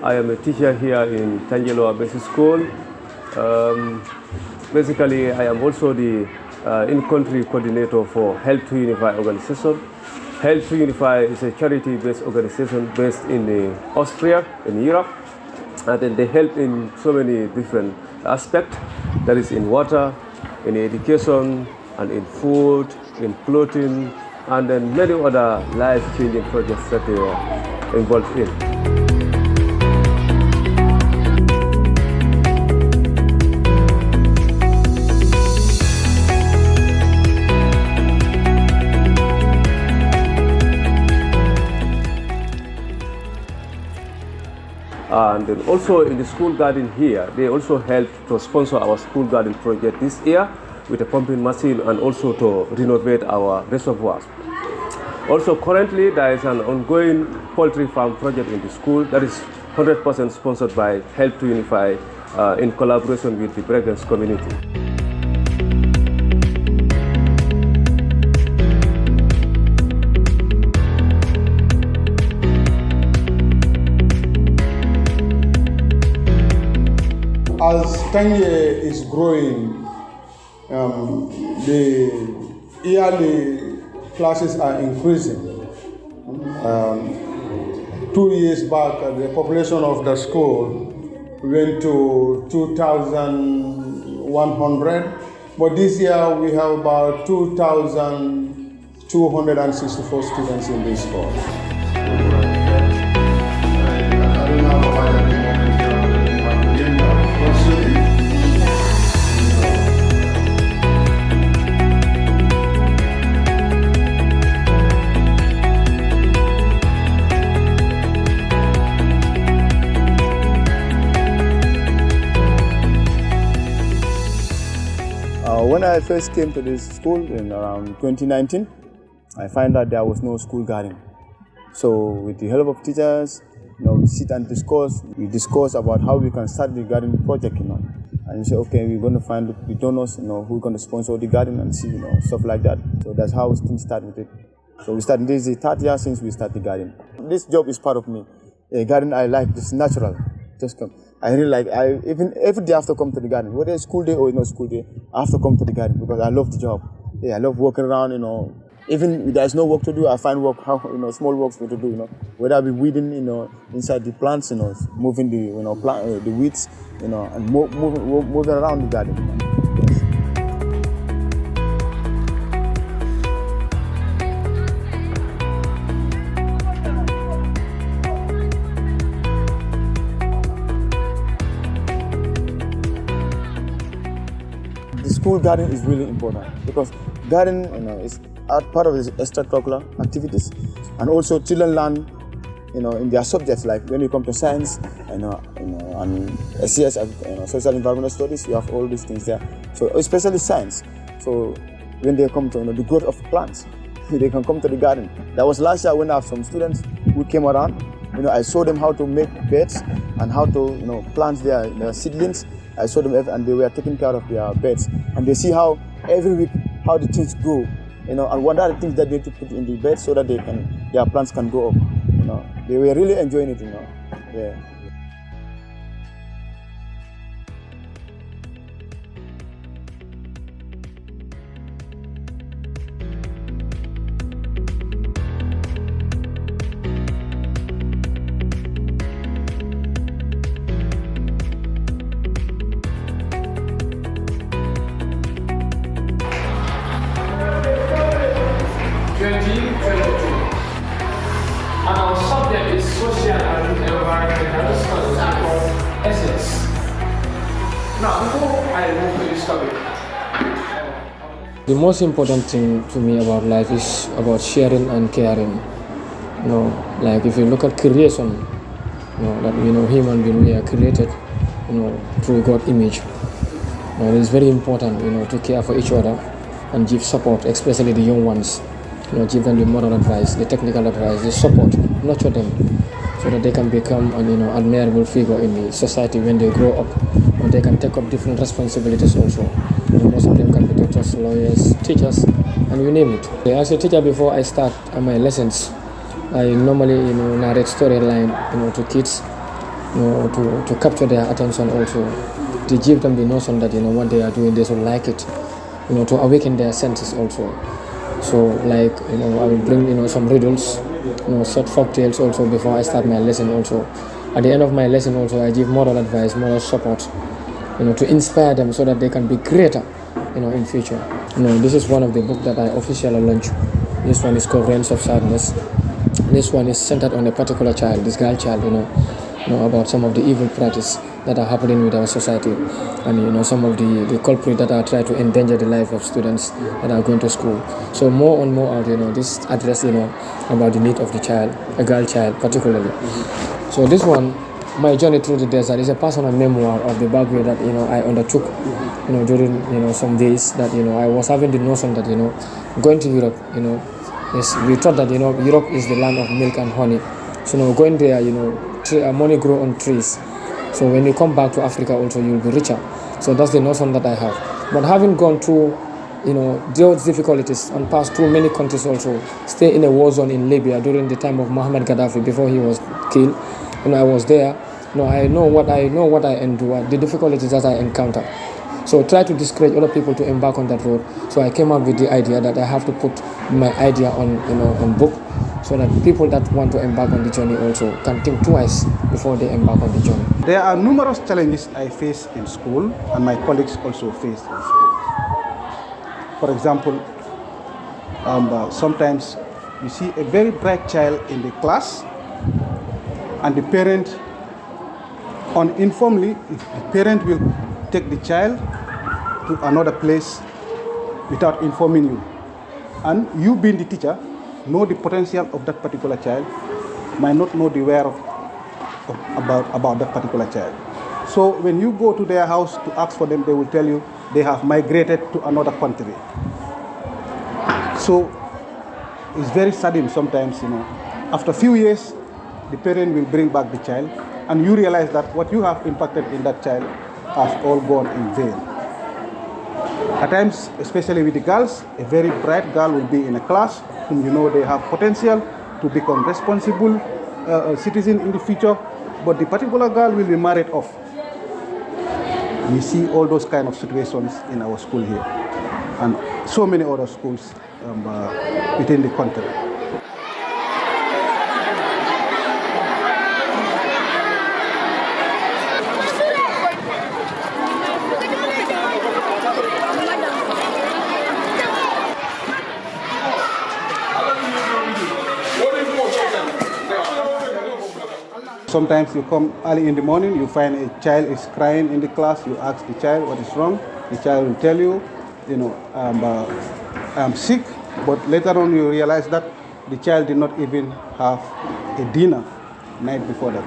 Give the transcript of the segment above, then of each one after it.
I am a teacher here in Tanji Basic School. Basically, I am also the in-country coordinator for Help2Unify organization. Help2Unify is a charity-based organization based in Austria, in Europe. And then they help in so many different aspects. That is in water, in education, and in food, in clothing, and then many other life-changing projects that they are involved in. And then also in the school garden here, they also helped to sponsor our school garden project this year with a pumping machine and also to renovate our reservoirs. Also currently there is an ongoing poultry farm project in the school that is 100% sponsored by Help2Unify in collaboration with the Bregenz community. As Tanji is growing, the yearly classes are increasing. 2 years back, the population of the school went to 2,100, but this year we have about 2,264 students in this school. When I first came to this school in around 2019, I found that there was no school garden. So with the help of teachers, we sit and discuss. We discuss about how we can start the garden project, And we say, okay, we're going to find the donors, who's going to sponsor the garden and see, stuff like that. So that's how things start with it. So we started, this is the third year since we started the garden. This job is part of me. A garden I like, it's natural. Just come. I really like, even every day I have to come to the garden, whether it's school day or not school day, I have to come to the garden because I love the job. Yeah, I love walking around, Even if there's no work to do, I find work, small works to do, Whether I be weeding, inside the plants, moving the, the weeds, and moving around the garden. Yes. The school garden is really important because garden, is part of the extracurricular activities, and also children learn, in their subjects. Like when you come to science, and SES, social environmental studies, you have all these things there. So especially science. So when they come to the growth of plants, they can come to the garden. That was last year when I have some students who came around. I showed them how to make beds and how to plant their seedlings. I saw them and they were taking care of their beds, and they see how every week how the things grow, and what are the things that they need to put in the bed so that their plants can grow up. They were really enjoying it. Yeah. And our subject is social and environmental studies called essence. Now, before I move to this topic, the most important thing to me about life is about sharing and caring. Like if you look at creation, that human beings, we are created, through God's image. It is very important, to care for each other and give support, especially the young ones. Give them the moral advice, the technical advice, the support, nurture them, so that they can become an admirable figure in the society when they grow up, and they can take up different responsibilities also. Most of them can be doctors, lawyers, teachers, and you name it. As a teacher, before I start my lessons, I normally narrate storyline to kids, to capture their attention also, to give them the notion that what they are doing, they should like it, to awaken their senses also. So like I will bring some riddles, short folk tales also before I start my lesson also. At the end of my lesson also, I give moral advice, moral support, to inspire them so that they can be greater, in future. This is one of the books that I officially launched. This one is called Realms of Sadness. This one is centered on a particular child, this girl child, about some of the evil practices that are happening with our society, and some of the culprits that are trying to endanger the life of students that are going to school. So more and more out, this address, about the need of the child, a girl child particularly. So this one, my journey through the desert, is a personal memoir of the bad way that I undertook, during some days that I was having the notion that going to Europe, we thought that Europe is the land of milk and honey. So going there, money grow on trees. So when you come back to Africa also, you'll be richer. So that's the notion that I have. But having gone through, those difficulties and passed through many countries also, stay in a war zone in Libya during the time of Muhammad Gaddafi before he was killed. I was there. I know what I endure, the difficulties that I encounter. So try to discourage other people to embark on that road. So I came up with the idea that I have to put my idea on book, so that people that want to embark on the journey also can think twice before they embark on the journey. There are numerous challenges I face in school, and my colleagues also face in school. For example, sometimes you see a very bright child in the class, and the parent, uninformedly, the parent will take the child to another place without informing you. And you being the teacher, know the potential of that particular child, might not know the where about that particular child. So when you go to their house to ask for them, they will tell you they have migrated to another country. So it's very sudden sometimes, After a few years, the parent will bring back the child, and you realize that what you have impacted in that child has all gone in vain. At times, especially with the girls, a very bright girl will be in a class whom they have potential to become responsible citizen in the future, but the particular girl will be married off. We see all those kind of situations in our school here, and so many other schools within the country. Sometimes you come early in the morning, you find a child is crying in the class, you ask the child what is wrong, the child will tell you, I'm sick, but later on you realize that the child did not even have a dinner night before that.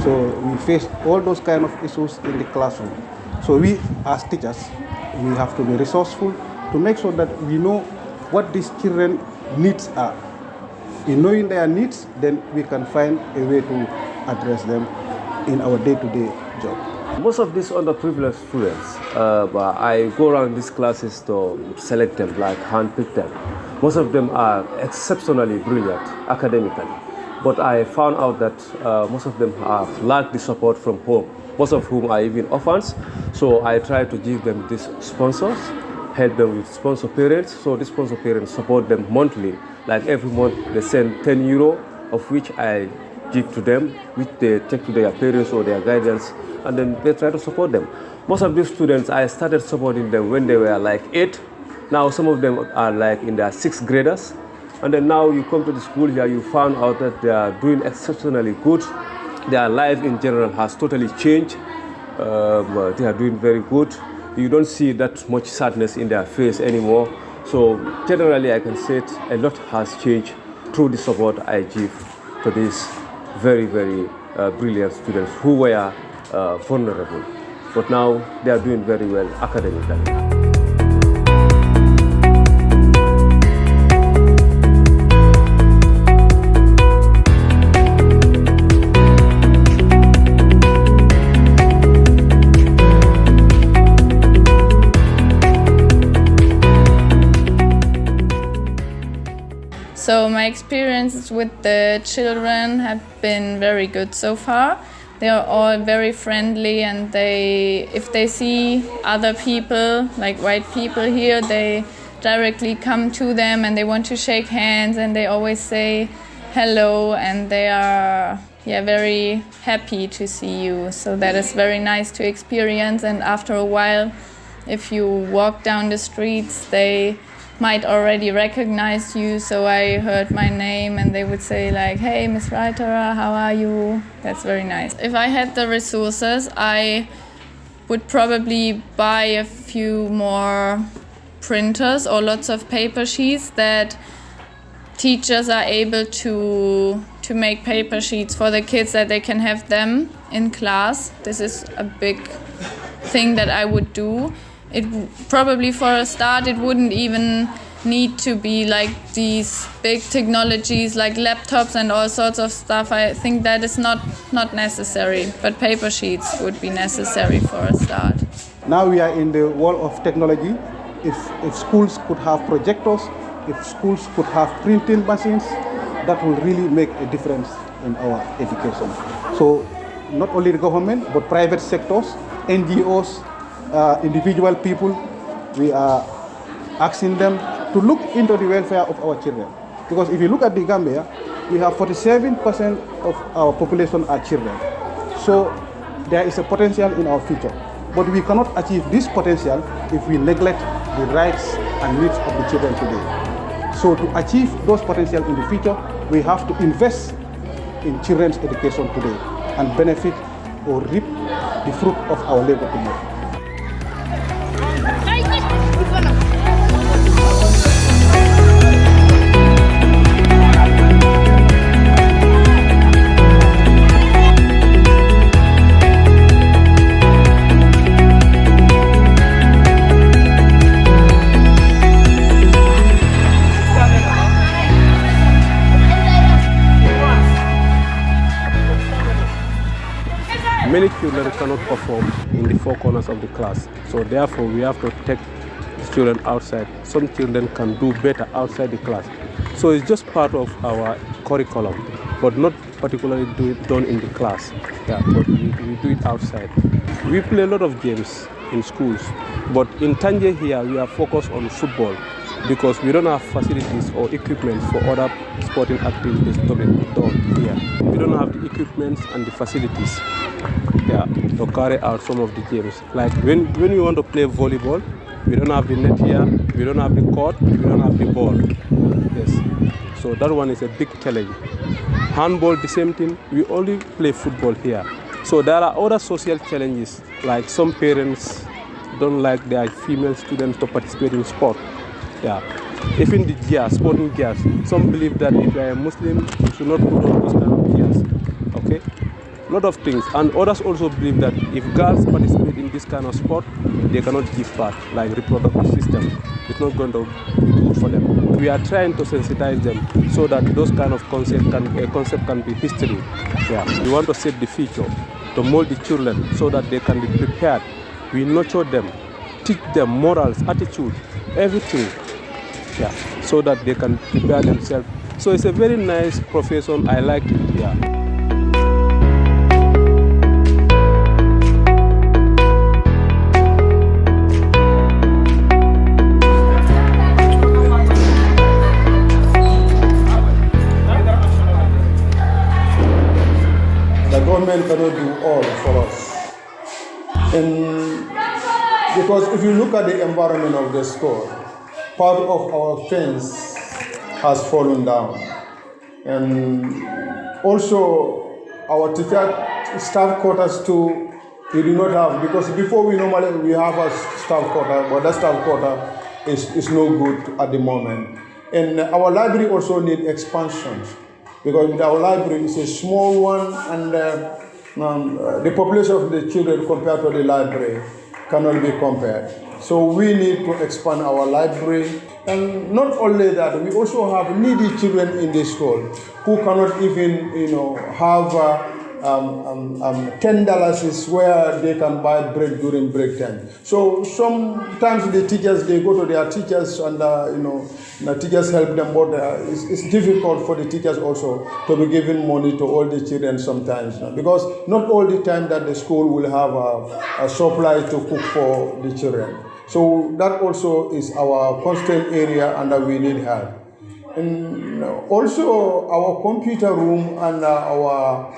So we face all those kind of issues in the classroom. So we as teachers, we have to be resourceful to make sure that we know what these children needs are. In knowing their needs, then we can find a way to address them in our day-to-day job. Most of these underprivileged students, I go around these classes to select them, like handpick them. Most of them are exceptionally brilliant academically, but I found out that most of them have lacked the support from home, most of whom are even orphans. So I try to give them these sponsors, help them with sponsor parents. So the sponsor parents support them monthly. Like every month they send 10 euro, of which I give to them, which they take to their parents or their guardians, and then they try to support them. Most of these students, I started supporting them when they were like 8. Now some of them are like in their 6th graders. And then now you come to the school here, you found out that they are doing exceptionally good. Their life in general has totally changed. They are doing very good. You don't see that much sadness in their face anymore. So generally I can say a lot has changed through the support I give to these very, very brilliant students who were vulnerable. But now they are doing very well academically. So my experiences with the children have been very good so far. they are all very friendly, and if they see other people, like white people here, they directly come to them and they want to shake hands, and they always say hello, and they are very happy to see you. So that is very nice to experience, and after a while, if you walk down the streets, they might already recognize you. So I heard my name and they would say like, hey, Miss Reiterer, how are you? That's very nice. If I had the resources, I would probably buy a few more printers or lots of paper sheets that teachers are able to make paper sheets for the kids, that they can have them in class. This is a big thing that I would do. It probably for a start it wouldn't even need to be like these big technologies like laptops and all sorts of stuff. I think that is not necessary, but paper sheets would be necessary for a start. Now we are in the world of technology. If schools could have projectors, if schools could have printing machines, that will really make a difference in our education. So not only the government, but private sectors, NGOs, individual people, we are asking them to look into the welfare of our children. Because if you look at the Gambia, we have 47% of our population are children. So there is a potential in our future. But we cannot achieve this potential if we neglect the rights and needs of the children today. So to achieve those potential in the future, we have to invest in children's education today and benefit or reap the fruit of our labor tomorrow. Many children cannot perform in the four corners of the class, so therefore we have to take the children outside. Some children can do better outside the class. So it's just part of our curriculum, but not particularly done in the class. Yeah, but we do it outside. We play a lot of games in schools, but in Tanji here we are focused on football because we don't have facilities or equipment for other sporting activities to be done here. We don't have the equipment and the facilities to carry out some of the games. Like when we want to play volleyball, we don't have the net here, we don't have the court, we don't have the ball. Yes, so that one is a big challenge. Handball, the same thing, we only play football here. So there are other social challenges, like some parents don't like their female students to participate in sport. Yeah, even the gears, sporting gears, some believe that if you are a Muslim, you should not put on those kind of gears. Okay, a lot of things. And others also believe that if girls participate in this kind of sport, they cannot give birth, like reproductive system. It's not going to be good for them. We are trying to sensitize them so that those kind of concept can be history. Yeah, we want to set the future, to mold the children so that they can be prepared. We nurture them, teach them morals, attitude, everything. Yeah, so that they can prepare themselves. So it's a very nice profession. I like it. Yeah. The government cannot do all for us. And because if you look at the environment of the school, part of our fence has fallen down. And also our teacher staff quarters too, we do not have, because before we normally have a staff quarter, but that staff quarter is no good at the moment. And our library also needs expansion, because our library is a small one, and the population of the children compared to the library cannot be compared. So we need to expand our library. And not only that, we also have needy children in this school who cannot even have $10 is where they can buy bread during break time. So sometimes the teachers, they go to their teachers and the teachers help them, but it's difficult for the teachers also to be giving money to all the children sometimes, because not all the time that the school will have a supply to cook for the children. So that also is our constant area and we need help. And also our computer room and our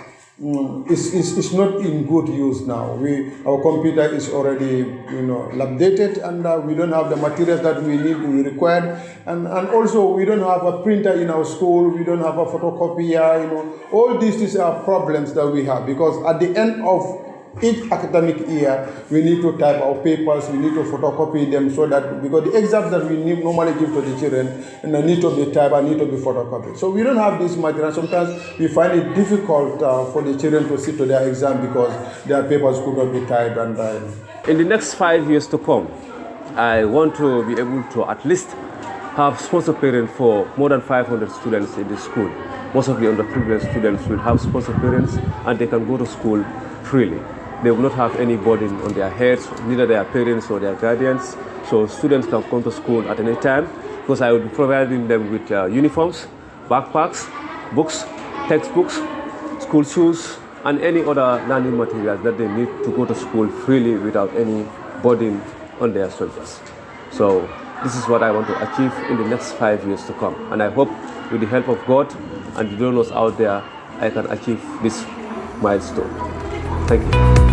is not in good use now. Our computer is already updated, and we don't have the materials that we required, and also we don't have a printer in our school. We don't have a photocopier. All these are problems that we have, because at the end of each academic year, we need to type our papers, we need to photocopy them, so that, because the exams that we normally give to the children need to be typed and need to be photocopied. So we don't have this material. Sometimes we find it difficult for the children to sit to their exam because their papers could not be typed. And in the next 5 years to come, I want to be able to at least have sponsor parents for more than 500 students in the school. Most of the underprivileged students will have sponsor parents, and they can go to school freely. They will not have any burden on their heads, neither their parents or their guardians. So students can come to school at any time, because I will be providing them with uniforms, backpacks, books, textbooks, school shoes, and any other learning materials that they need to go to school freely without any burden on their shoulders. So this is what I want to achieve in the next 5 years to come. And I hope with the help of God and the donors out there, I can achieve this milestone. Thank you.